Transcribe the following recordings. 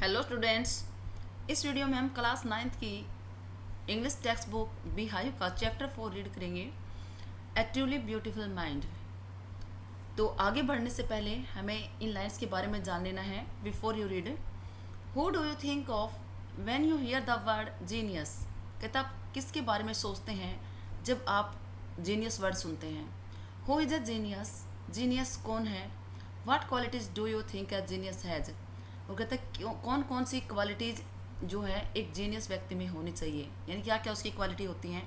Hello students. इस video में हम क्लास 9th की इंग्लिश टेक्स्ट बुक बिहाइव का चैप्टर 4 रीड करेंगे, ए ट्रूली ब्यूटीफुल माइंड। तो आगे बढ़ने से पहले हमें इन लाइन्स के बारे में जान लेना है। Before you read, who do you think of when you here the word genius? कहता आप किसके बारे में सोचते हैं जब आप जीनियस वर्ड सुनते हैं? Who is a genius? Genius कौन है? What qualities do you think A genius has? वो कहता है कौन कौन सी क्वालिटीज़ जो है एक जीनियस व्यक्ति में होनी चाहिए, यानी क्या क्या उसकी क्वालिटी होती हैं।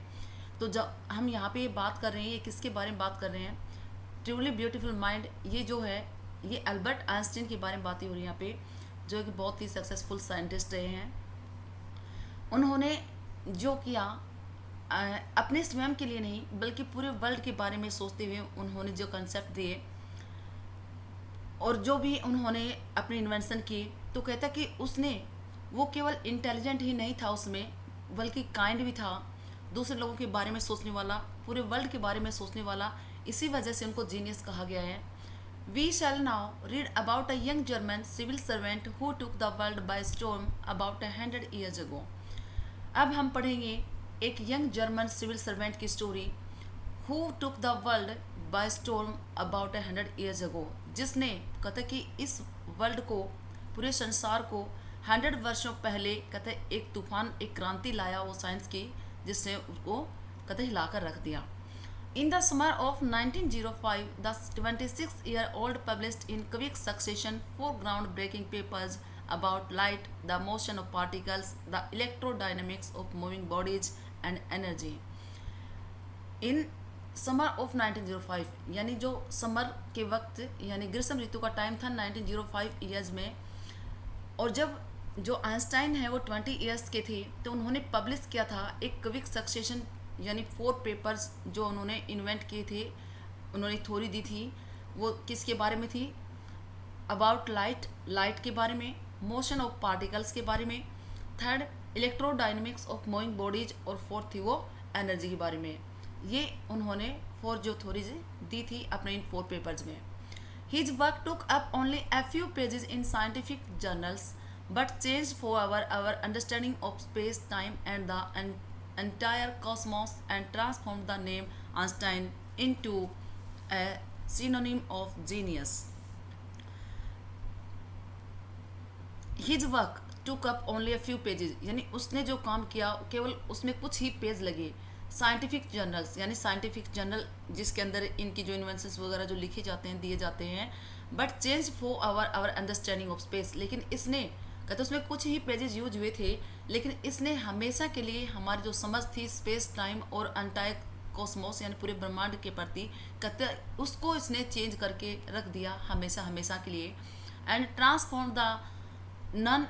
तो जब हम यहाँ पे बात कर रहे हैं, ये किसके बारे में बात कर रहे हैं? Truly beautiful mind. ये जो है ये अल्बर्ट आइंस्टीन के बारे में बातें हो रही हैं यहाँ पे, जो कि बहुत ही सक्सेसफुल साइंटिस्ट रहे हैं। उन्होंने जो किया अपने स्वयं के लिए नहीं बल्कि पूरे वर्ल्ड के बारे में सोचते हुए उन्होंने जो कंसेप्ट दिए और जो भी उन्होंने अपनी इन्वेंशन की, तो कहता कि उसने वो केवल इंटेलिजेंट ही नहीं था उसमें, बल्कि काइंड भी था, दूसरे लोगों के बारे में सोचने वाला, पूरे वर्ल्ड के बारे में सोचने वाला। इसी वजह से उनको जीनियस कहा गया है। We shall now read about a young German civil servant who took the world by storm about 100 years ago. अब हम पढ़ेंगे एक यंग जर्मन सिविल सर्वेंट की story, who took the world by storm about 100 years ago, जिसने कहते कि इस world को, पूरे संसार को 100 वर्षों पहले कहते एक तूफान, एक क्रांति लाया वो साइंस की, जिसने उसको कहते हिलाकर रख दिया। In the summer of 1905, the 26-year-old published in quick succession 4 groundbreaking papers about light, the motion of particles, the electrodynamics of moving bodies, and energy. In summer of 1905, यानी जो समर के वक्त यानी ग्रीष्म ऋतु का टाइम था 1905 ईयर्स में, और जब जो आइंस्टाइन है वो 20 ईयर्स के थे, तो उन्होंने पब्लिश किया था एक क्विक सक्सेशन यानी 4 पेपर्स जो उन्होंने इन्वेंट किए थे, उन्होंने थ्योरी दी थी। वो किसके बारे में थी? अबाउट लाइट, लाइट के बारे में, मोशन ऑफ पार्टिकल्स के बारे में, third electrodynamics of moving bodies, और फोर्थ थी वो एनर्जी के बारे में। ये उन्होंने 4 जो थ्योरीज दी थी अपने इन 4 पेपर्स में। His work took up only a few pages in scientific journals but changed forever our understanding of space time and the entire cosmos and transformed the name Einstein into a synonym of genius. His work took up only a few pages, यानी उसने जो काम किया केवल उसमें कुछ ही page लगे। Scientific journals, यानी साइंटिफिक जर्नल जिसके अंदर इनकी जो इन्वेंशंस वगैरह जो लिखे जाते हैं, दिए जाते हैं। But change for our understanding of space, लेकिन इसने कहते उसमें कुछ ही पेजेस यूज हुए थे, लेकिन इसने हमेशा के लिए हमारी जो समझ थी स्पेस टाइम और एंटायर कॉस्मोस यानी पूरे ब्रह्मांड के प्रति, कहते उसको इसने चेंज करके रख दिया हमेशा हमेशा के लिए। एंड ट्रांसफॉर्म द नन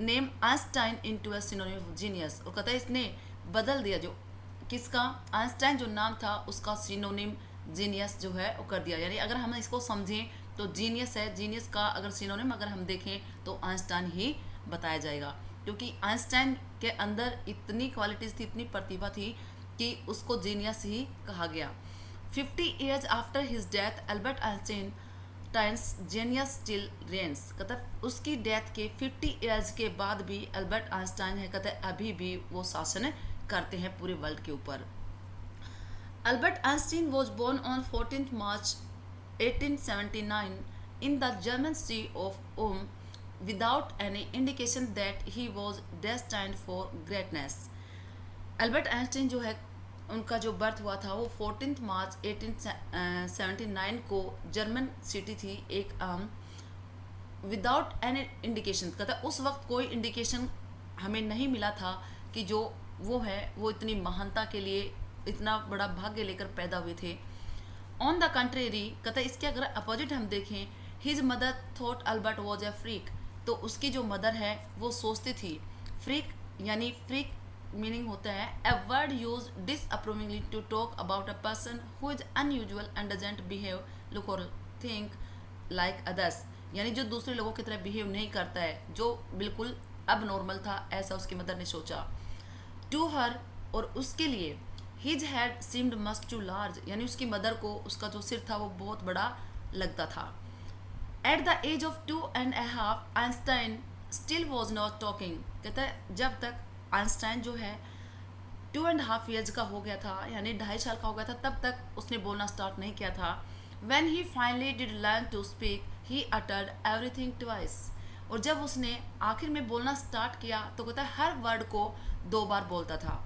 name Einstein into a synonym of genius, और कहता है इसने बदल दिया जो किसका, आइंस्टाइन जो नाम था उसका सिनोनिम जीनियस जो है वो कर दिया। यानी अगर हम इसको समझें तो जीनियस है, जीनियस का अगर सिनोनिम अगर हम देखें तो आइंस्टाइन ही बताया जाएगा, क्योंकि आइंस्टाइन के अंदर इतनी क्वालिटीज थी, इतनी प्रतिभा थी कि उसको जीनियस ही कहा गया। 50 years after his death Albert Einstein times genius still reigns, कहता उसकी डेथ के 50 ईयर्स के बाद भी अल्बर्ट आइंस्टाइन है कहते अभी भी वो शासन करते हैं पूरे वर्ल्ड के ऊपर। Albert Einstein was born on 14 March 1879 in the German city of Ulm without any indication that he was destined for greatness. Albert Einstein जो है उनका जो बर्थ हुआ था वो 14 मार्च 1879 को जर्मन सिटी थी एक विदाउट एनी इंडिकेशन, कहता उस वक्त कोई इंडिकेशन हमें नहीं मिला था कि जो वो है वो इतनी महानता के लिए इतना बड़ा भाग्य लेकर पैदा हुए थे। ऑन द कंट्रेरी, कहता इसके अगर अपोजिट हम देखें, his mother thought Albert was a freak, तो उसकी जो मदर है वो सोचती थी, फ्रीक यानी फ्रीक मीनिंग होता है a word use disapprovingly to talk about a person who is unusual and doesn't behave look और थिंक लाइक अदर्स, यानी जो दूसरे लोगों की तरह बिहेव नहीं करता है, जो बिल्कुल अब नॉर्मल था, ऐसा उसकी मदर ने सोचा। टू हर, और उसके लिए, his head seemed much too large, यानी उसकी मदर को उसका जो सिर था वो बहुत बड़ा लगता था। At the age of 2.5 Einstein still was not talking, कहता है जब तक आइंस्टाइन जो है 2.5 ईयर्स का हो गया था, यानी 2.5 साल का हो गया था, तब तक उसने बोलना स्टार्ट नहीं किया था। When he finally did learn to speak, he uttered everything twice. और जब उसने आखिर में बोलना स्टार्ट किया तो कहता है हर वर्ड को 2 बार बोलता था।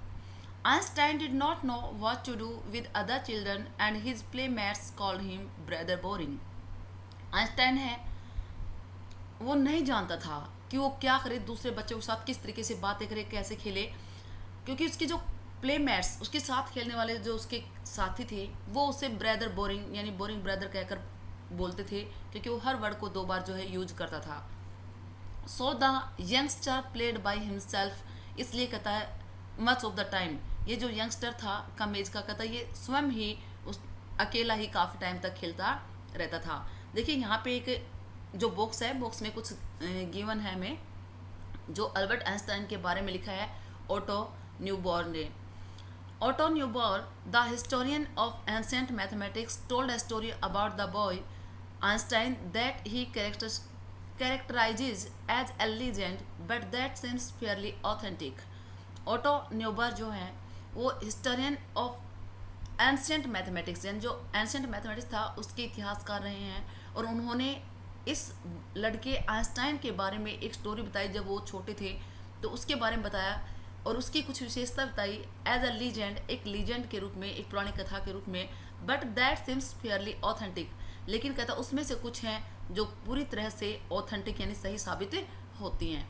Einstein did not know what to do with other children and his playmates called him brother boring. Einstein है वो नहीं जानता था कि वो क्या करे, दूसरे बच्चों के साथ किस तरीके से बातें करे, कैसे खेले, क्योंकि उसके जो प्लेमेट्स, उसके साथ खेलने वाले जो उसके साथी थे, वो उसे ब्रदर बोरिंग यानी बोरिंग ब्रदर कहकर बोलते थे, क्योंकि वो हर वर्ड को 2 बार जो है यूज करता था। So the youngster played by himself, इसलिए कहता है मच ऑफ द टाइम, ये जो यंगस्टर था कम एज का, कहता है ये स्वयं ही उस अकेला ही काफ़ी टाइम तक खेलता रहता था। देखिए यहाँ पे एक जो बॉक्स है, बॉक्स में कुछ गिवन है हमें, जो अल्बर्ट आइंस्टाइन के बारे में लिखा है ऑटो न्यूबॉर्न ने। Otto Neugebauer, the historian of ancient mathematics, told a story about the boy Einstein that he characterizes as a legend, but that seems fairly authentic. Otto Neugebauer जो है वो historian of ancient mathematics, यानी जो ancient mathematics था उसके इतिहासकार रहे हैं, और उन्होंने इस लड़के आइंस्टाइन के बारे में एक स्टोरी बताई जब वो छोटे थे, तो उसके बारे में बताया और उसकी कुछ विशेषता बताई एज अ लीजेंड, एक लीजेंड के रूप में, एक पुरानी कथा के रूप में, but that seems fairly authentic, लेकिन कहता उसमें से कुछ हैं जो पूरी तरह से ऑथेंटिक यानी सही साबित होती हैं।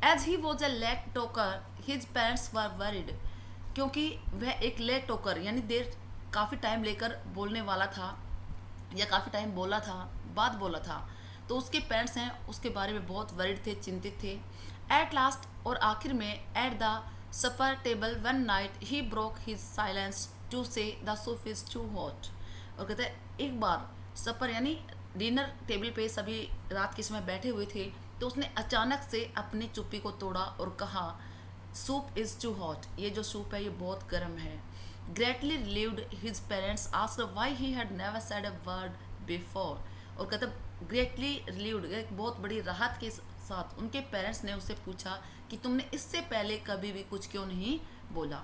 As he was a late talker his parents were worried, क्योंकि वह एक लेट टॉकर यानी देर काफ़ी टाइम लेकर बोलने वाला था या काफ़ी टाइम बोला था, बात बोला था, तो उसके पेरेंट्स हैं उसके बारे में बहुत वरिड थे, चिंतित थे। एट लास्ट, और आखिर में, at the supper table one night he broke his silence to say the soup is too hot, और कहते हैं एक बार सपर यानी डिनर टेबल पे सभी रात के समय बैठे हुए थे, तो उसने अचानक से अपनी चुप्पी को तोड़ा और कहा सूप इज़ टू हॉट, ये जो सूप है ये बहुत गर्म है। Greatly relieved his parents asked why he had never said a word before, और कहते ग्रेटली रिलीव्ड, एक बहुत बड़ी राहत के साथ उनके पेरेंट्स ने उससे पूछा कि तुमने इससे पहले कभी भी कुछ क्यों नहीं बोला।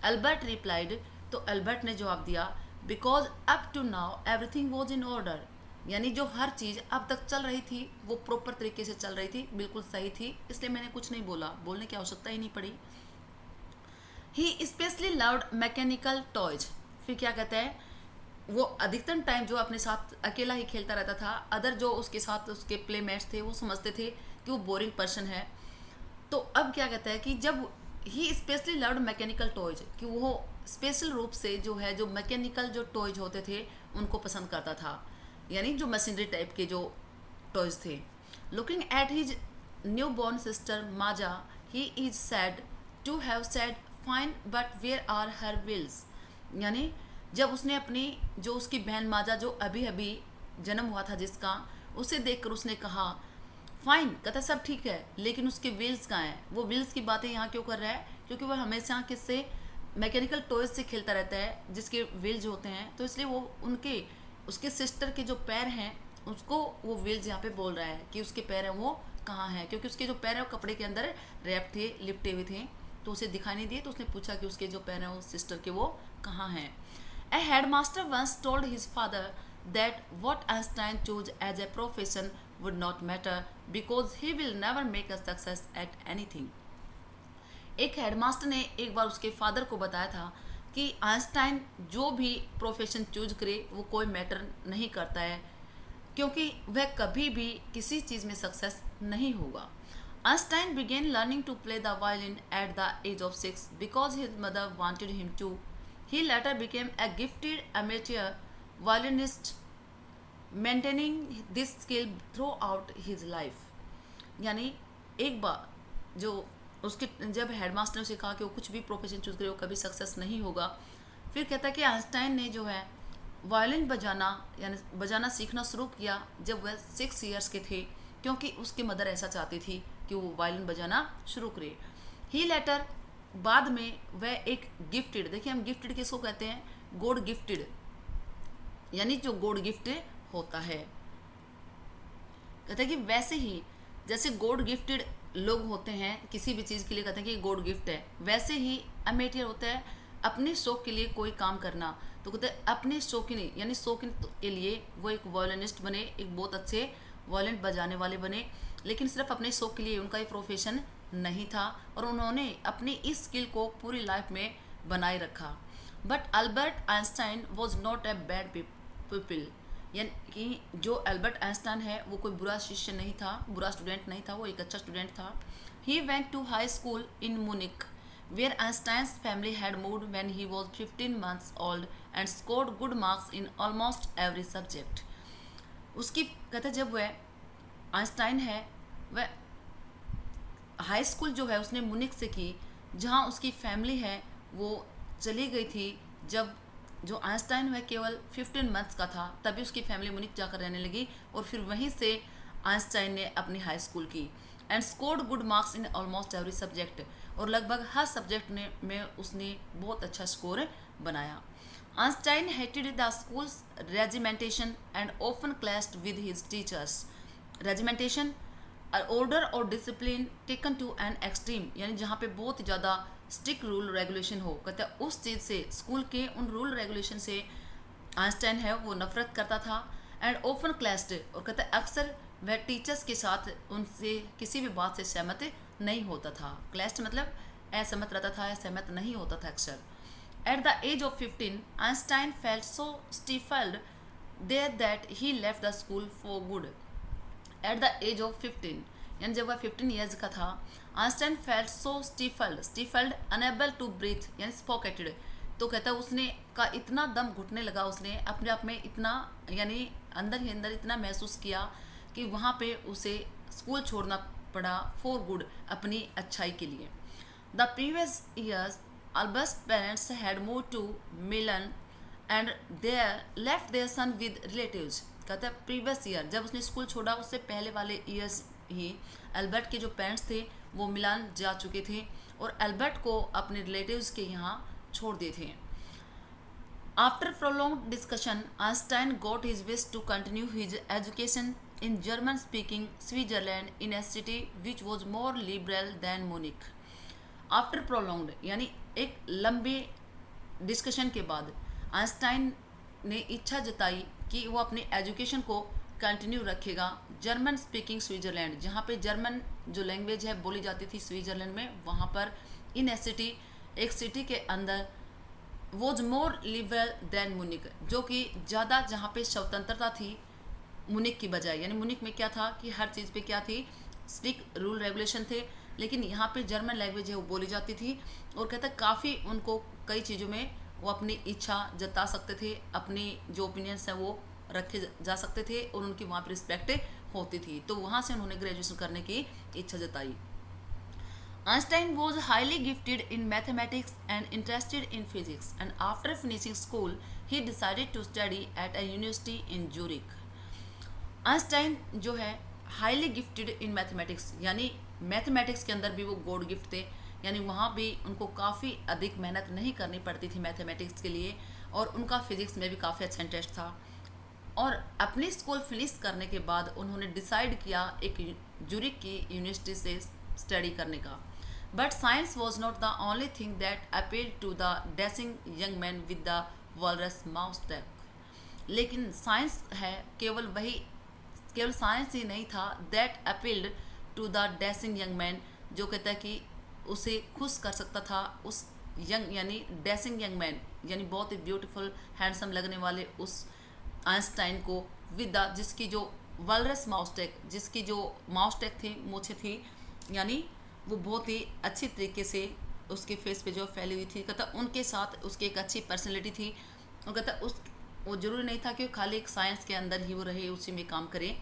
अल्बर्ट रिप्लाइड, तो अल्बर्ट ने जवाब दिया because up to now everything was in order, यानी जो हर चीज़ अब तक चल रही थी वो प्रॉपर तरीके से चल रही थी, बिल्कुल सही थी, इसलिए मैंने कुछ नहीं बोला, बोलने की आवश्यकता ही नहीं पड़ी। ही स्पेशली लव्ड मैकेनिकल टॉयज, फिर क्या कहते हैं वो अधिकतम टाइम जो अपने साथ अकेला ही खेलता रहता था, अदर जो उसके साथ उसके प्लेमेट्स थे वो समझते थे कि वो बोरिंग पर्सन है। तो अब क्या कहता है कि जब ही स्पेशली लव्ड मैकेनिकल टॉयज, कि वो स्पेशल रूप से जो है जो मैकेनिकल जो टॉयज होते थे उनको पसंद करता था, यानी जो मशीनरी टाइप के जो टॉयज थे। Looking at his new born sister Maja he is said to have said fine but where are her wheels, यानी जब उसने अपनी जो उसकी बहन माजा जो अभी अभी जन्म हुआ था जिसका, उसे देखकर उसने कहा फाइन, कहता सब ठीक है लेकिन उसके व्हील्स कहाँ हैं, वो व्हील्स की बातें यहाँ क्यों कर रहा है, क्योंकि वह हमेशा किससे मैकेनिकल टॉयज से खेलता रहता है जिसके व्हील्स होते हैं, तो इसलिए वो उनके उसके सिस्टर के जो पैर हैं उसको वो व्हील्स यहाँ पे बोल रहा है कि उसके पैर हैं वो कहाँ हैं, क्योंकि उसके जो पैर हैं वो कपड़े के अंदर रैप थे, लिपटे हुए थे, तो उसे दिखाई नहीं दिए, तो उसने पूछा कि उसके जो पैर हैं वो सिस्टर के वो कहाँ हैं। A headmaster once told his father that what Einstein chose as a profession would not matter because he will never make a success at anything. एक हेडमास्टर ने एक बार उसके फादर को बताया था कि आइंस्टाइन जो भी प्रोफेशन चूज करे वो कोई मैटर नहीं करता है, क्योंकि वह कभी भी किसी चीज़ में सक्सेस नहीं होगा। Einstein began learning to play the violin at the age of 6 because his mother wanted him to. He later became a gifted amateur violinist, maintaining this skill throughout his life. यानी एक बार जो उसके जब headmaster ने उसे कहा कि वो कुछ भी प्रोफेशन चूज करे वो कभी सक्सेस नहीं होगा, फिर कहता है कि आइंस्टाइन ने जो है वायलिन बजाना यानी बजाना सीखना शुरू किया जब वह 6 ईयर्स के थे, क्योंकि उसकी मदर ऐसा चाहती थी कि वो वायलिन बजाना शुरू करे। ही लेटर, बाद में वह एक गिफ्टेड, देखिए हम गिफ्टेड किसको कहते हैं, गॉड गिफ्टेड, यानी जो गॉड गिफ्टेड होता है, कहते हैं कि वैसे ही जैसे गॉड गिफ्टेड लोग होते हैं किसी भी चीज़ के लिए कहते हैं कि गॉड गिफ्ट है, वैसे ही अमेटियर होता है अपने शौक के लिए कोई काम करना। तो कहते हैं अपने शौकीन यानी शौकीन के लिए वो एक वॉयलिनिस्ट बने, एक बहुत अच्छे वॉयलिन बजाने वाले बने, लेकिन सिर्फ अपने शौक के लिए उनका ये प्रोफेशन नहीं था और उन्होंने अपनी इस स्किल को पूरी लाइफ में बनाए रखा। But Albert Einstein was not a bad people, यानी कि जो अल्बर्ट आइंस्टाइन है वो कोई बुरा शिष्य नहीं था, बुरा स्टूडेंट नहीं था, वो एक अच्छा स्टूडेंट था। He went to high school in Munich where Einstein's family had moved when he was 15 months old and scored good marks in almost every subject. उसकी कहते जब वह आइंस्टाइन है वह हाई स्कूल जो है उसने मुनिक से की, जहाँ उसकी फैमिली है वो चली गई थी जब जो आइंस्टाइन वह केवल 15 मंथ्स का था, तभी उसकी फैमिली मुनिक जाकर रहने लगी और फिर वहीं से आइंस्टाइन ने अपनी हाई स्कूल की। And scored good marks in almost every subject, और लगभग हर सब्जेक्ट में उसने बहुत अच्छा स्कोर बनाया। Einstein hated the school's regimentation and often clashed with his teachers. Regimentation order और discipline taken to an extreme, यानी जहाँ पे बहुत ज़्यादा स्ट्रिक्ट रूल रेगुलेशन हो, कहते हैं उस चीज़ से, स्कूल के उन रूल रेगुलेशन से आइंस्टाइन है वो नफरत करता था। एंड ऑफन क्लैश्ड, और कहते हैं अक्सर वह टीचर्स के साथ उनसे किसी भी बात से सहमत नहीं होता था। क्लैश्ड मतलब असहमत रहता था या सहमत नहीं होता था अक्सर। At the age of 15 Einstein felt so stifled there that he left the school for good. At the age of 15 यानी जब वह 15 ईयर्स का था, Einstein felt so stifled unable to breathe यानी स्फोकेटेड, तो कहता है उसने का इतना दम घुटने लगा, उसने अपने आप में इतना यानी अंदर ही अंदर इतना महसूस किया कि वहाँ पे उसे स्कूल छोड़ना पड़ा फॉर गुड, अपनी अच्छाई के लिए। The previous years Albert's parents had move to Milan and there left their son with relatives. कहते हैं प्रीवियस ईयर जब उसने स्कूल छोड़ा उससे पहले वाले ईयर्स ही अल्बर्ट के जो पेरेंट्स थे वो मिलान जा चुके थे और अल्बर्ट को अपने रिलेटिव्स के यहाँ छोड़ दिए थे। After prolonged discussion Einstein got his wish to continue his education in German speaking Switzerland in a city which was more liberal than Munich. After prolonged यानी एक लंबे डिस्कशन के बाद आइंस्टाइन ने इच्छा जताई कि वो अपने एजुकेशन को कंटिन्यू रखेगा जर्मन स्पीकिंग स्विट्जरलैंड, जहाँ पे जर्मन जो लैंग्वेज है बोली जाती थी स्विट्जरलैंड में, वहाँ पर इन ए सिटी एक सिटी के अंदर वॉज मोर लिबरल दैन मुनिक, जो कि ज़्यादा जहाँ पे स्वतंत्रता थी मुनिक की बजाय। यानी मुनिक में क्या था कि हर चीज़ पे क्या थी, स्ट्रिक्ट रूल रेगुलेशन थे, लेकिन यहाँ पे जर्मन लैंग्वेज है वो बोली जाती थी और कहता काफ़ी उनको कई चीज़ों में वो अपनी इच्छा जता सकते थे, अपनी जो ओपिनियंस हैं वो रखे जा सकते थे और उनकी वहाँ पर रिस्पेक्ट होती थी। तो वहाँ से उन्होंने ग्रेजुएशन करने की इच्छा जताई। Einstein was highly gifted in mathematics and interested in physics, and after finishing school, he decided to study at a university in Zurich. Einstein जो है हाईली गिफ्टेड इन मैथमेटिक्स, यानी मैथमेटिक्स के अंदर भी वो गॉड गिफ्ट थे, यानी वहाँ भी उनको काफ़ी अधिक मेहनत नहीं करनी पड़ती थी मैथमेटिक्स के लिए और उनका फिजिक्स में भी काफ़ी अच्छा इंटरेस्ट था। और अपनी स्कूल फिनिश करने के बाद उन्होंने डिसाइड किया एक जूरिक की यूनिवर्सिटी से स्टडी करने का। But science was not the only thing that appeal to the dashing young man with the walrus moustache. लेकिन साइंस है केवल साइंस ही नहीं था that appealed to the dashing young man, जो कहता है कि उसे खुश कर सकता था उस यंग यानी डैशिंग यंग मैन यानी बहुत ही ब्यूटीफुल हैंडसम लगने वाले उस आइंस्टाइन को विद द जिसकी जो वॉलरस माउसटेक, जिसकी जो माउसटेक थी मूछें थी, यानी वो बहुत ही अच्छी तरीके से उसके फेस पे जो फैली हुई थी, कहता उनके साथ उसकी एक अच्छी पर्सनैलिटी थी और कहता उस वो जरूरी नहीं था कि खाली एक साइंस के अंदर ही वो रहे उसी में काम करे।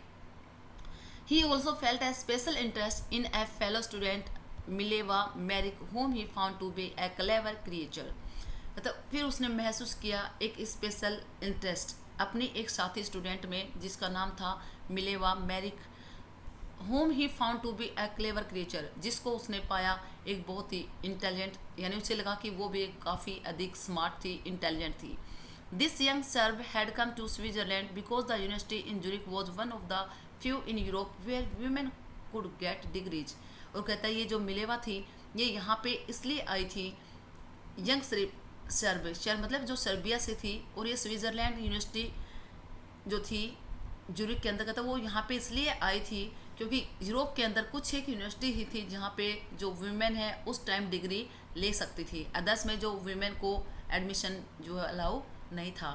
He also felt a special interest in a fellow student Mileva Maric whom he found to be a clever creature. मतलब फिर उसने महसूस किया एक स्पेशल इंटरेस्ट अपनी एक साथी स्टूडेंट में जिसका नाम था Mileva Maric, whom he found to be a clever creature, जिसको उसने पाया एक बहुत ही इंटेलिजेंट, यानी उसे लगा कि वो भी काफ़ी अधिक स्मार्ट थी, इंटेलिजेंट थी। This young Serb had come to Switzerland because the university in Zurich was one of the few in Europe where women could get degrees. और कहता है ये जो मिलेवा थी ये यहाँ पे इसलिए आई थी, यंग सर्ब मतलब जो सर्बिया से थी, और ये स्विट्ज़रलैंड यूनिवर्सिटी जो थी ज्यूरिख के अंदर, कहता वो यहाँ पे इसलिए आई थी क्योंकि यूरोप के अंदर कुछ एक यूनिवर्सिटी ही थी जहाँ पे जो वीमेन है उस टाइम डिग्री ले सकती थी, अदर्स में जो वीमेन को एडमिशन जो है अलाउ नहीं था।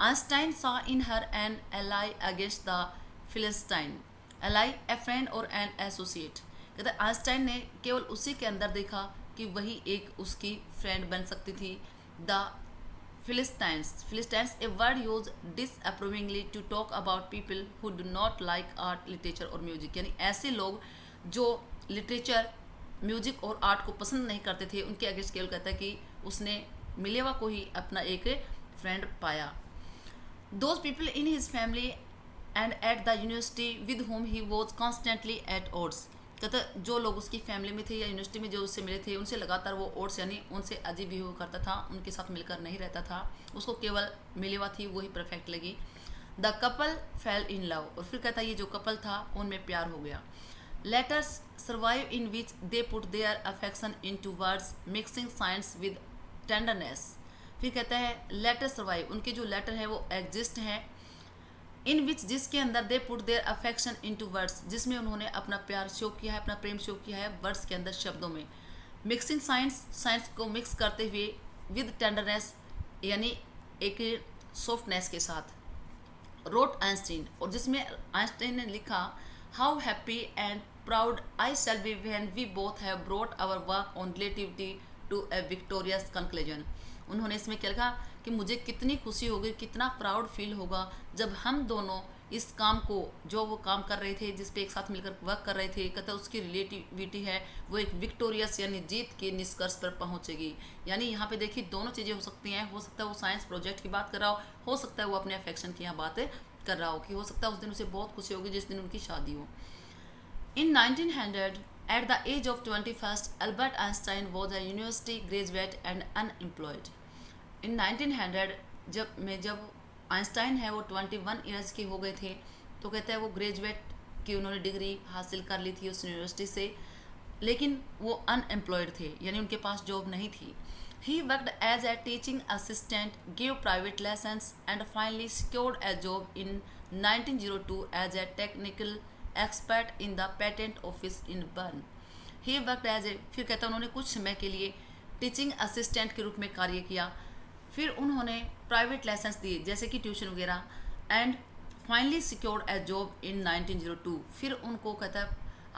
Einstein saw in her N ally against the Philistine, ally A friend और एन एसोसिएट। कहते आइंस्टाइन ने केवल उसी के अंदर देखा कि वही एक उसकी फ्रेंड बन सकती थी। The philistines a word use disapprovingly to talk about people who do not like art, literature और म्यूजिक, यानी ऐसे लोग जो लिटरेचर, म्यूजिक और आर्ट को पसंद नहीं करते थे उनके अगेंस्ट केवल कहता है कि उसने मिलेवा को ही अपना एक फ्रेंड पाया। Those people in his family and at the university with whom he was constantly at odds. कहता जो लोग उसकी फैमिली में थे या यूनिवर्सिटी में जो उससे मिले थे उनसे लगातार वो ओड्स यानी उनसे अजीब बिहेव करता था, उनके साथ मिलकर नहीं रहता था, उसको केवल मिलेवा थी वही परफेक्ट लगी। The couple fail in love, और फिर कहता ये जो कपल था उनमें प्यार हो गया। Letters survive in which they put their affection into words mixing science with tenderness. फिर कहता है लेटर सर्वाइव, उनके जो लेटर है वो एग्जिस्ट हैं, इन विच जिसके अंदर they put their affection into words, जिसमें उन्होंने अपना प्यार शो किया है, अपना प्रेम शो किया है वर्ड्स के अंदर, शब्दों में। मिक्सिंग साइंस को मिक्स करते हुए, विद टेंडरनेस यानी एक सॉफ्टनेस के साथ। रोट आइंस्टीन, और जिसमें आइंस्टीन ने लिखा how happy and proud I shall be when we both have brought our work on relativity to a victorious conclusion. उन्होंने इसमें क्या लिखा कि मुझे कितनी खुशी होगी, कितना प्राउड फील होगा जब हम दोनों इस काम को, जो वो काम कर रहे थे जिस पे एक साथ मिलकर वर्क कर रहे थे, कहता उसकी रिलेटिविटी है वो एक विक्टोरियस यानी जीत के निष्कर्ष पर पहुंचेगी। यानी यहाँ पे देखिए दोनों चीज़ें हो सकती हैं, हो सकता है वो साइंस प्रोजेक्ट की बात कर रहा हो सकता है वो अपने अफेक्शन की यहाँ बात कर रहा हो, कि हो सकता है उस दिन उसे बहुत खुशी होगी जिस दिन उनकी शादी हो। इन 1900 at the age of 21, Albert Einstein was a university graduate and unemployed. In 1900 जब आइंस्टाइन है वो 21 ईयर्स के हो गए थे, तो कहता है वो ग्रेजुएट की उन्होंने डिग्री हासिल कर ली थी उस यूनिवर्सिटी से, लेकिन वो अनएम्प्लॉयड थे यानी उनके पास जॉब नहीं थी। He worked as a teaching assistant, gave private lessons and finally secured a job in 1902 as a technical expert in the patent office in Bern. He worked as a, फिर कहता उन्होंने कुछ समय के लिए टीचिंग असिस्टेंट के रूप में कार्य किया, फिर उन्होंने प्राइवेट लेसन्स दिए जैसे कि ट्यूशन वगैरह, and finally secured A job in 1902। फिर उनको कहता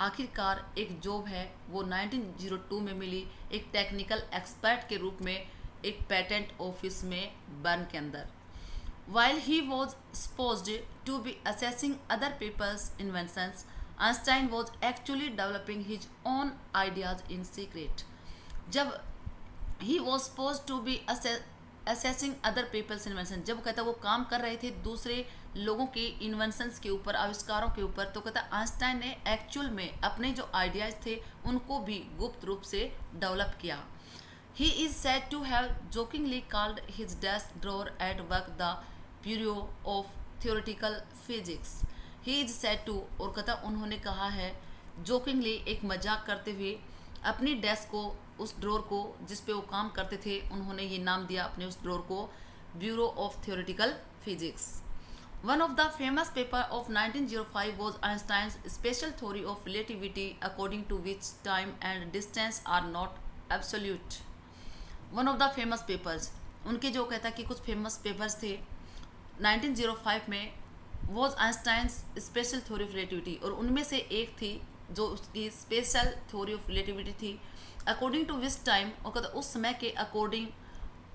आखिरकार एक जॉब है वो 1902 में मिली, एक टेक्निकल एक्सपर्ट के रूप में एक पेटेंट ऑफिस में बर्न के अंदर। While he was supposed to be assessing other people's inventions, Einstein was actually developing his own ideas in secret. जब he was supposed to be assessing other people's inventions, जब कहता वो काम कर रहे थे दूसरे लोगों के इन्वेंशंस के ऊपर, आविष्कारों के ऊपर, तो कहता आइंस्टाइन ने एक्चुअल में अपने जो आइडियाज़ थे उनको भी गुप्त रूप से डेवलप किया। He is said to have jokingly called his desk drawer at work the Bureau of Theoretical Physics. He is said to, और कहता उन्होंने कहा है जोकिंगली, एक मजाक करते हुए, अपनी डेस्क को, उस ड्रॉर को जिस पे वो काम करते थे, उन्होंने ये नाम दिया अपने उस ड्रॉर को bureau of theoretical physics. One of the famous paper of 1905 was Einstein's special theory of relativity, according to which time and distance are not absolute. One of the famous papers, उनके जो कहता कि कुछ famous papers थे 1905 में, was Einstein's special theory of relativity, और उनमें से एक थी जो उसकी स्पेशल थ्योरी ऑफ रिलेटिविटी थी, अकॉर्डिंग टू विच टाइम, और कहता उस समय के अकॉर्डिंग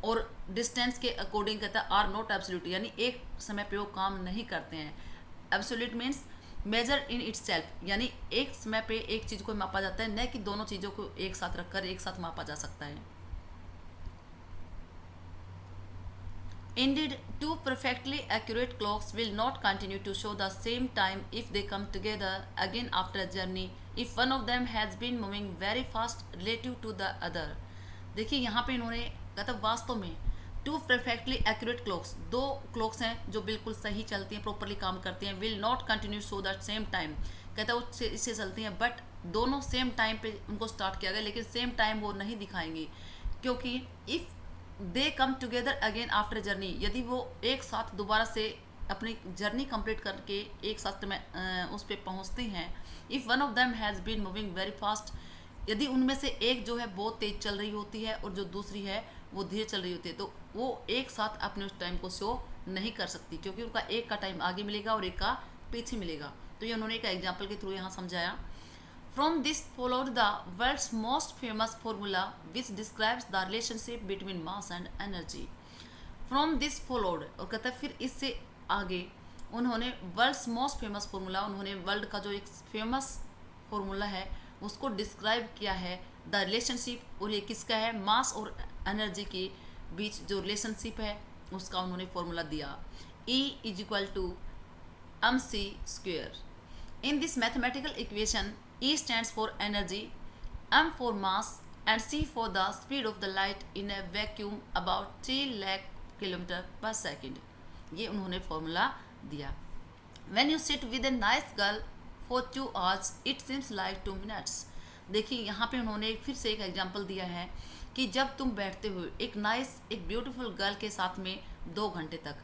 और डिस्टेंस के अकॉर्डिंग कहता आर नॉट एब्सोल्यूट, यानी एक समय पे वो काम नहीं करते हैं। Absolute means measure in itself, यानी एक समय पे एक चीज़ को मापा जाता है, न कि दोनों चीज़ों को एक साथ रखकर एक साथ मापा जा सकता है। Indeed, two perfectly accurate clocks will not continue to show the same time if they come together again after a journey, if one of them has been moving very fast relative to the other. देखिए यहाँ पे इन्होंने कहता वास्तव में to perfectly accurate clocks, दो clocks हैं जो बिल्कुल सही चलती हैं, प्रॉपरली काम करती हैं, will not continue show that same time, कहता है वो इससे चलती हैं, बट दोनों सेम टाइम पे उनको स्टार्ट किया गया, लेकिन सेम टाइम वो नहीं दिखाएंगी, क्योंकि if they come together again after journey, यदि वो एक साथ दोबारा से अपनी जर्नी कंप्लीट करके एक साथ में उस पर पहुँचती हैं, if one of them has been moving very fast, यदि उनमें से एक जो है बहुत तेज चल रही होती है और जो दूसरी है वो धीरे चल रही होती है, तो वो एक साथ अपने उस टाइम को शो नहीं कर सकती, क्योंकि उनका एक का टाइम आगे मिलेगा और एक का पीछे मिलेगा। तो ये उन्होंने एक एग्जाम्पल के थ्रू यहाँ समझाया। From this followed the world's most famous formula which describes the relationship between mass and energy. From this followed, और कहता है फिर इससे आगे उन्होंने वर्ल्ड्स मोस्ट फेमस फॉर्मूला, उन्होंने वर्ल्ड का जो एक फेमस फॉर्मूला है उसको डिस्क्राइब किया है, द रिलेशनशिप, और ये किसका है, मास और एनर्जी के बीच जो रिलेशनशिप है उसका उन्होंने फॉर्मूला दिया, E is equal to mc²। In this mathematical equation E stands for energy, m for mass and c for the speed of the light in a vacuum about 3 lakh kilometre पर second. ये उन्होंने formula दिया। When you sit with a nice girl for 2 hours, it seems like 2 minutes। देखिए यहाँ पे उन्होंने फिर से एक एग्जांपल दिया है कि जब तुम बैठते हो एक एक ब्यूटीफुल गर्ल के साथ में 2 घंटे तक,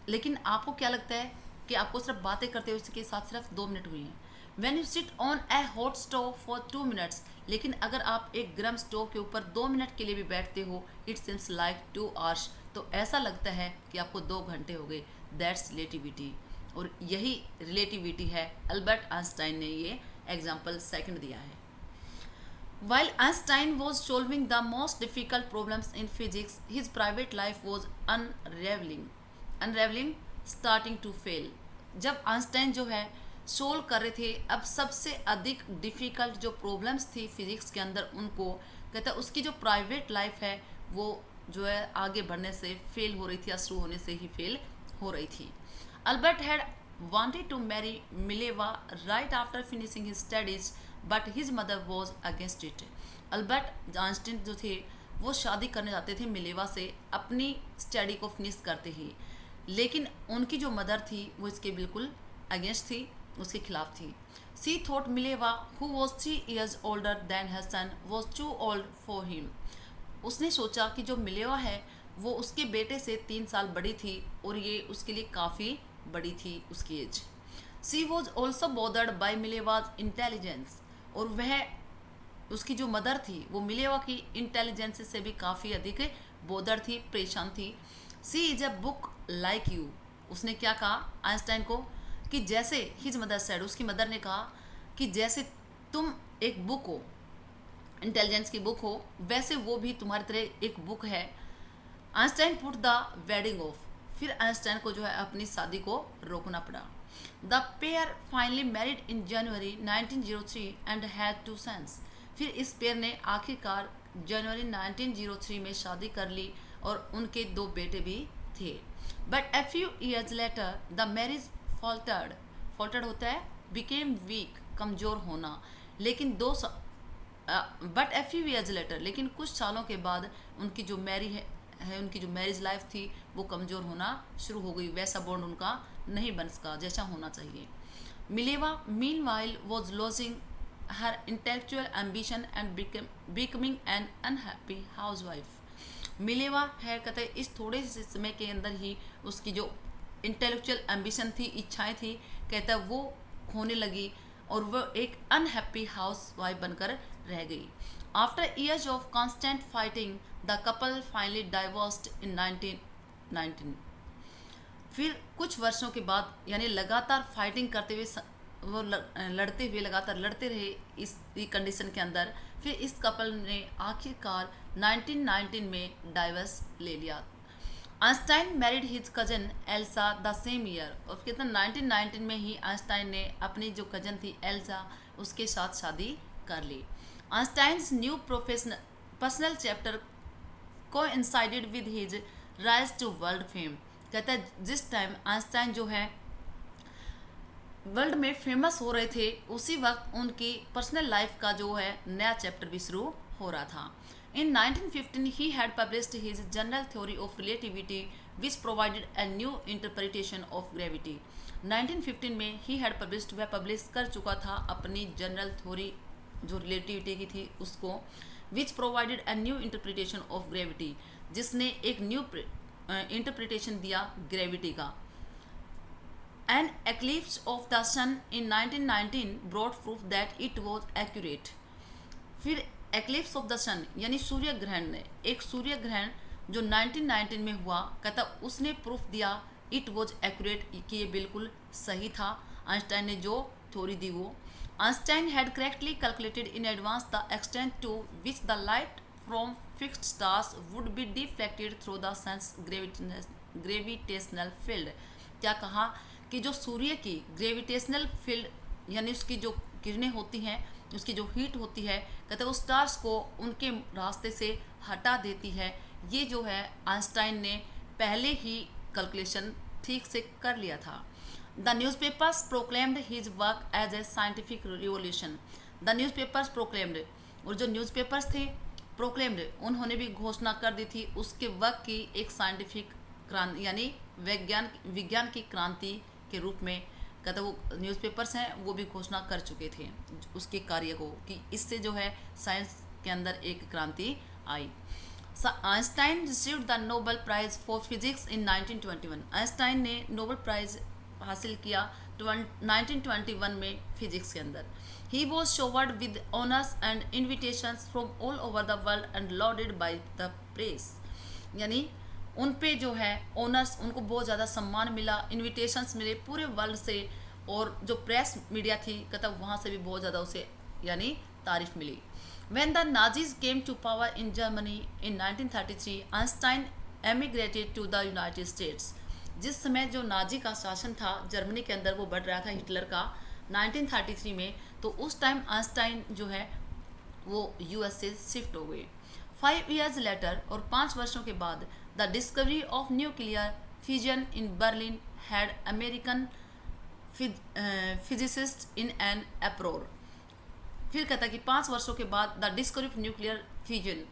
लेकिन आपको क्या लगता है कि आपको सिर्फ बातें करते हुए उसके साथ सिर्फ 2 मिनट हुई हैं। When you sit on a hot stove for 2 minutes, लेकिन अगर आप एक गर्म स्टोव के ऊपर 2 मिनट के लिए भी बैठते हो, it seems like 2 hours, तो ऐसा लगता है कि आपको 2 घंटे हो गए। दैट्स रिलेटिविटी, और यही रिलेटिविटी है। अल्बर्ट आइंस्टाइन ने ये एग्जाम्पल सेकंड दिया है। While Einstein was solving the most difficult problems in physics, his private life was unraveling, starting to fail। जब आइंस्टाइन जो है सोल्व कर रहे थे अब सबसे अधिक डिफ़िकल्ट जो प्रॉब्लम्स थी फिजिक्स के अंदर, उनको कहता है उसकी जो प्राइवेट लाइफ है वो जो है आगे बढ़ने से फेल हो रही थी या शुरू होने से ही फेल हो रही थी। Albert had wanted to marry Mileva right after finishing his studies, but his mother was against it। Albert Einstein जो थे वो शादी करने जाते थे मिलेवा से अपनी स्टडी को फिनिश करते ही, लेकिन उनकी जो मदर थी वो इसके बिल्कुल अगेंस्ट थी, उसके खिलाफ थी। She thought Mileva, who was 3 years older than her son, was too old for him। उसने सोचा कि जो मिलेवा है वो उसके बेटे से 3 साल बड़ी थी और ये उसके लिए काफ़ी बड़ी थी उसकी as. She was also bothered by Mileva's intelligence, और वह उसकी जो मदर थी वो मिलेवा की इंटेलिजेंस से भी काफ़ी अधिक बोदर थी, परेशान थी। She is a book like you। उसने क्या कहा आइंस्टाइन को कि जैसे हिज मदर सेड, उसकी मदर ने कहा कि जैसे तुम एक बुक हो, इंटेलिजेंस की बुक हो, वैसे वो भी तुम्हारी तरह एक बुक है। Einstein put the wedding off, फिर आइंस्टाइन को जो है अपनी शादी को रोकना पड़ा। The pair finally married in January 1903 and had 2 sons. फिर इस पेयर ने आखिरकार जनवरी 1903 में शादी कर ली और उनके 2 बेटे भी थे। But a few years later the marriage faltered होता है became weak, कमज़ोर होना। लेकिन but a few years later, लेकिन कुछ सालों के बाद उनकी जो उनकी जो मैरिज लाइफ थी वो कमज़ोर होना शुरू हो गई, वैसा बॉन्ड उनका नहीं बन सका जैसा होना चाहिए। Mileva meanwhile was losing her intellectual ambition and becoming an unhappy housewife। Mileva है कहते हैं इस थोड़े से समय के अंदर ही उसकी जो इंटेलेक्चुअल एम्बिशन थी, इच्छाएं थी, कहता है वो खोने लगी और वो एक अनहैप्पी हाउस वाइफ बनकर रह गई। After years of constant fighting the couple finally divorced in 1919। फिर कुछ वर्षों के बाद यानी लगातार फाइटिंग करते हुए वो लगातार लड़ते रहे इस कंडीशन के अंदर, फिर इस कपल ने आखिरकार 1919 में डाइवर्स ले लिया। Einstein married his cousin Elsa the same year, और कितना 1919 में ही आइंस्टाइन ने अपनी जो कजन थी एल्सा उसके साथ शादी कर ली। Einstein's new personal chapter coincided with his rise to world fame. कहता है जिस टाइम आइंस्टाइन जो है वर्ल्ड में फेमस हो रहे थे उसी वक्त उनकी पर्सनल लाइफ का जो है नया चैप्टर भी शुरू हो रहा था। In 1915 he had published his general theory of relativity which provided a new interpretation of gravity। 1915 में ही हैड पब्लिश्ड, वह पब्लिश कर चुका था अपनी जनरल थ्योरी जो रिलेटिविटी की थी उसको, which provided a new interpretation of gravity, जिसने एक न्यू इंटरप्रिटेशन दिया ग्रेविटी का। An eclipse of the sun in 1919 brought proof that it was accurate. फिर एक्लिप्स ऑफ द सन यानी सूर्य ग्रहण ने, एक सूर्य ग्रहण जो 1919 में हुआ, कहता उसने प्रूफ दिया इट वॉज एक्यूरेट कि ये बिल्कुल सही था। आइंस्टाइन ने जो थ्योरी दी वो, Einstein had correctly calculated in advance the extent to which the light from fixed stars would be deflected through the sun's gravitational field. क्या कहा कि जो सूर्य की ग्रेविटेशनल फील्ड यानी उसकी जो किरणें होती हैं, उसकी जो हीट होती है, कहते हैं वो स्टार्स को उनके रास्ते से हटा देती है। ये जो है आइंस्टाइन ने पहले ही कैलकुलेशन ठीक से कर लिया था। The newspapers proclaimed his work as a scientific revolution. The newspapers proclaimed, और जो न्यूज़पेपर्स थे प्रोक्लेम्ड, उन्होंने भी घोषणा कर दी थी उसके वर्क की एक साइंटिफिक क्रांति यानी विज्ञान की क्रांति के रूप में। कहते वो न्यूज़पेपर्स हैं वो भी घोषणा कर चुके थे उसके कार्य को कि इससे जो है साइंस के अंदर एक क्रांति आई। Einstein received the Nobel Prize for physics in 1921। Einstein ने नोबेल प्राइज हासिल किया 1921 में फिजिक्स के अंदर। He was showered with honours and invitations from all over the world and lauded by the press. यानी उन पे जो है ऑनर्स, उनको बहुत ज़्यादा सम्मान मिला, इन्विटेशंस मिले पूरे वर्ल्ड से, और जो प्रेस मीडिया थी कहता वहाँ से भी बहुत ज़्यादा उसे यानी तारीफ मिली। When the Nazis came to power in Germany in 1933, Einstein emigrated to the United States. जिस समय जो नाजी का शासन था जर्मनी के अंदर वो बढ़ रहा था हिटलर का 1933 में, तो उस टाइम आइंस्टाइन जो है वो यूएस से शिफ्ट हो गए। 5 years later, और 5 वर्षों के बाद, the discovery of nuclear fusion in Berlin had American physicist in an अप्रोर। फिर कहता है कि 5 वर्षों के बाद the discovery of nuclear fusion.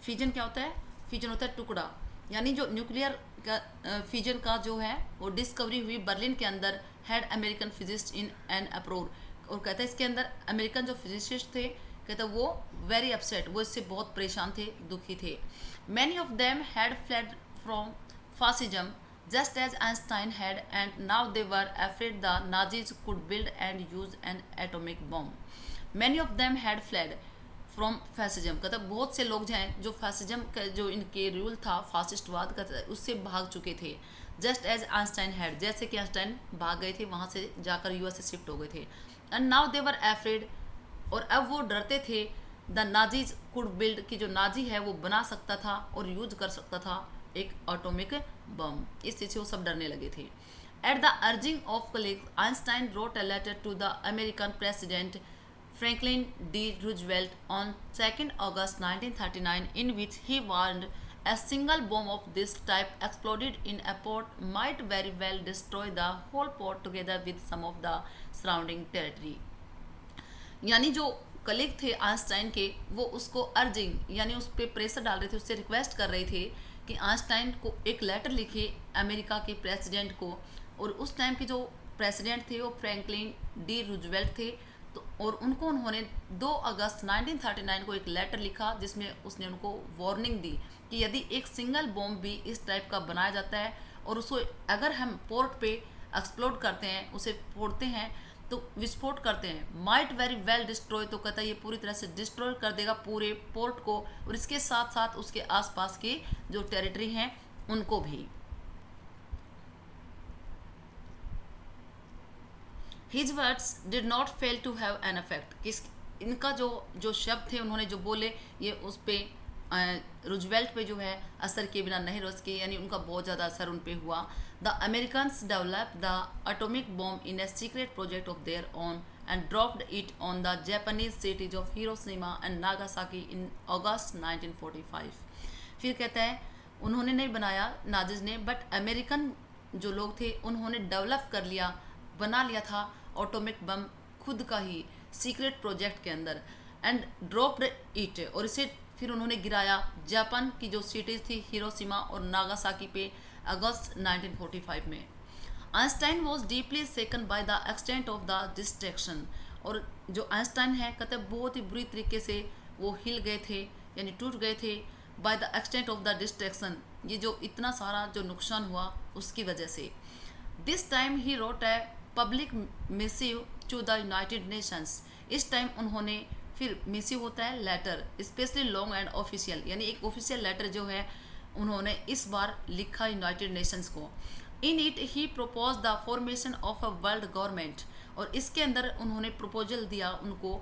Fusion क्या होता है? फ्यूजन होता है टुकड़ा, यानी जो न्यूक्लियर का फ्यूजन का जो है वो डिस्कवरी हुई बर्लिन के अंदर, had American physicist in an अप्रोर। और कहता है इसके अंदर अमेरिकन जो फिजिसिस्ट थे कहता वो वेरी अपसेट, वो इससे बहुत परेशान थे, दुखी थे। Many of them had fled from fascism just as Einstein had, and now they were afraid the Nazis could build and use an atomic bomb. Many of them had fled from fascism. कहता बहुत से लोग हैं जो fascism का जो इनके rule था फासिस्टवाद का उससे भाग चुके थे। जस्ट एज आइंस्टाइन हैड, जैसे कि आइंस्टाइन भाग गए थे वहाँ से जाकर यूएस से शिफ्ट हो गए थे। And now they were afraid, और अब वो डरते थे द नाजीज कुड बिल्ड, कि जो नाजी है वो बना सकता था और यूज कर सकता था एक एटॉमिक बम। इस चीज़ से वो सब डरने लगे थे। At the urging of colleagues, Einstein wrote a letter to the American president Franklin D. Roosevelt on 2nd August 1939, in which he warned a single bomb of this type exploded in a port might very well destroy the whole port together with some of the surrounding territory. यानी जो colleague थे Einstein के वो उसको urging यानी उस पर pressure डाल रहे थे, उससे रिक्वेस्ट कर रहे थे कि आइंस्टाइन को एक लेटर लिखे अमेरिका के प्रेसिडेंट को। और उस टाइम के जो प्रेसिडेंट थे वो फ्रैंकलिन डी रूजवेल्ट थे। तो और उन्होंने 2 अगस्त 1939 को एक लेटर लिखा जिसमें उसने उनको वार्निंग दी कि यदि एक सिंगल बॉम्ब भी इस टाइप का बनाया जाता है और उसको अगर हम पोर्ट पे एक्सप्लोड करते हैं, उसे फोड़ते हैं तो विस्फोट करते हैं, माइट वेरी वेल डिस्ट्रॉय, तो कहता है ये पूरी तरह से डिस्ट्रॉय कर देगा पूरे पोर्ट को और इसके साथ साथ उसके आसपास की जो टेरिटरी हैं उनको भी। His words did not fail to have an effect. इनका जो शब्द थे उन्होंने जो बोले ये उस पर रूजवेल्ट पे जो है असर किए बिना नहीं रह सके, यानी उनका बहुत ज़्यादा असर उन पे हुआ। The Americans develop the atomic bomb in a secret project of their own and dropped it on the Japanese cities of Hiroshima and Nagasaki in August 1945। फिर कहता है उन्होंने नहीं बनाया नाजिज ने, बट अमेरिकन जो लोग थे उन्होंने डेवलप कर लिया, बना लिया था एटॉमिक बम खुद का ही सीक्रेट प्रोजेक्ट के अंदर, एंड ड्रॉप्ड इट, और इसे फिर उन्होंने गिराया जापान की जो सिटीज़ थी हिरोशिमा और नागासाकी पे अगस्त 1945 में। Einstein was deeply सेकन by the extent of the distraction. और जो आइंस्टाइन है कहते हैं बहुत ही बुरी तरीके से वो हिल गए थे यानी टूट गए थे by the extent of the distraction, ये जो इतना सारा जो नुकसान हुआ उसकी वजह से। This time he wrote a public missive to the United Nations. इस टाइम उन्होंने फिर मिसिव होता है letter, specially long and official, यानी एक ऑफिशियल लेटर जो है उन्होंने इस बार लिखा यूनाइटेड नेशंस को। In it he propose the formation of a world government. और इसके अंदर उन्होंने प्रपोजल दिया उनको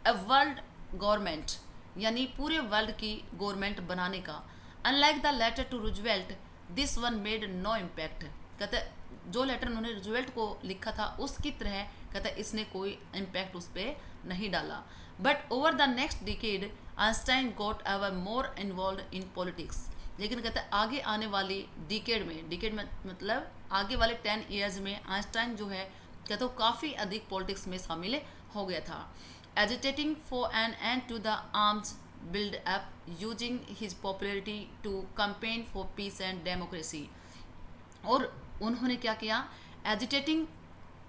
अ वर्ल्ड गवर्नमेंट, यानी पूरे वर्ल्ड की गवर्नमेंट बनाने का। Unlike the letter to Roosevelt this one made no impact. कहते जो लेटर उन्होंने रूजवेल्ट को लिखा था उसकी तरह कहते इसने कोई इम्पैक्ट उस पर नहीं डाला। But over the next decade Einstein got ever more involve in politics. लेकिन कहते हैं आगे आने वाली डिकेड में मतलब आगे वाले 10 ईयर्स में आइंस्टाइन जो है कहते वो काफ़ी अधिक पॉलिटिक्स में शामिल हो गया था। Agitating for an end to the arms build up using his popularity to campaign for peace and democracy. और उन्होंने क्या किया, agitating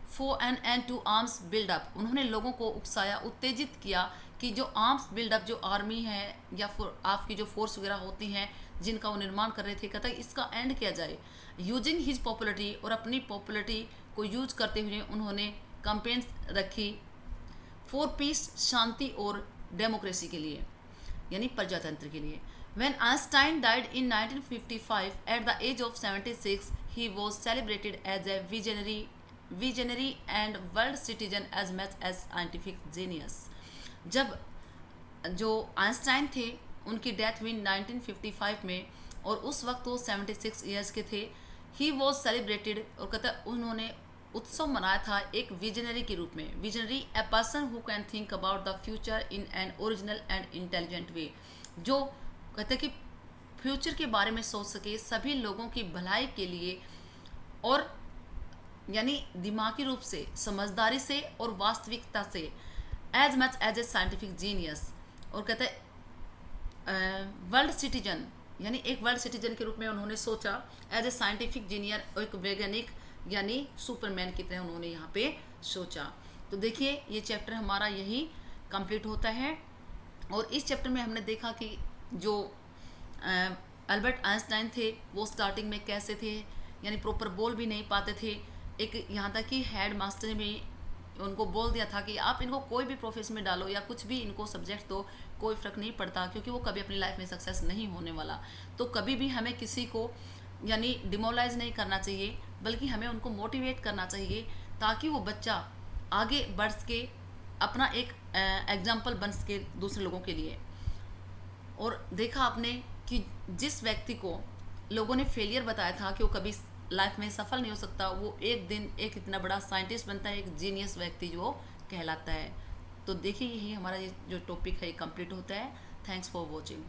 for an end to arms buildup, उन्होंने लोगों को उकसाया उत्तेजित किया कि जो आर्म्स बिल्डअप जो आर्मी है या आपकी जो फोर्स वगैरह होती हैं जिनका वो निर्माण कर रहे थे, कहता है इसका एंड किया जाए। यूजिंग हिज पॉपुलरिटी, और अपनी पॉपुलरिटी को यूज करते हुए उन्होंने कैंपेन्स रखी फॉर पीस, शांति और डेमोक्रेसी के लिए यानी प्रजातंत्र के लिए। When Einstein died in 1955 at the age of 76, he was celebrated as a visionary and world citizen as much as scientific genius. जब जो आइंस्टाइन थे उनकी डेथ हुई 1955 में और उस वक्त वो 76 ईयर्स के थे। ही वॉज सेलिब्रेटेड, और कहता उन्होंने उत्सव मनाया था एक विजनरी के रूप में। Visionary a person who can think about the future in an original and intelligent way, जो कहते कि फ्यूचर के बारे में सोच सके सभी लोगों की भलाई के लिए, और यानी दिमागी रूप से, समझदारी से और वास्तविकता से, as much as a scientific genius. और कहते वर्ल्ड सिटीजन, यानी एक वर्ल्ड सिटीजन के रूप में उन्होंने सोचा, एज ए साइंटिफिक जीनियर, और एक वैज्ञानिक यानी सुपरमैन की तरह उन्होंने यहाँ पे सोचा। तो देखिए ये चैप्टर हमारा यही कंप्लीट होता है। और इस चैप्टर में हमने देखा कि जो अल्बर्ट आइंस्टाइन थे वो स्टार्टिंग में कैसे थे, यानी प्रॉपर बोल भी नहीं पाते थे। एक यहाँ तक कि हेड मास्टर ने भी उनको बोल दिया था कि आप इनको कोई भी प्रोफेशन में डालो या कुछ भी इनको सब्जेक्ट दो, कोई फ़र्क नहीं पड़ता, क्योंकि वो कभी अपनी लाइफ में सक्सेस नहीं होने वाला। तो कभी भी हमें किसी को यानी डिमोरलाइज नहीं करना चाहिए, बल्कि हमें उनको मोटिवेट करना चाहिए ताकि वो बच्चा आगे बढ़ सके, अपना एक एग्जाम्पल बन सके दूसरे लोगों के लिए। और देखा आपने कि जिस व्यक्ति को लोगों ने फेलियर बताया था कि वो कभी लाइफ में सफल नहीं हो सकता, वो एक दिन एक इतना बड़ा साइंटिस्ट बनता है, एक जीनियस व्यक्ति जो कहलाता है। तो देखिए यही हमारा ये जो टॉपिक है ये कंप्लीट होता है। Thanks for watching.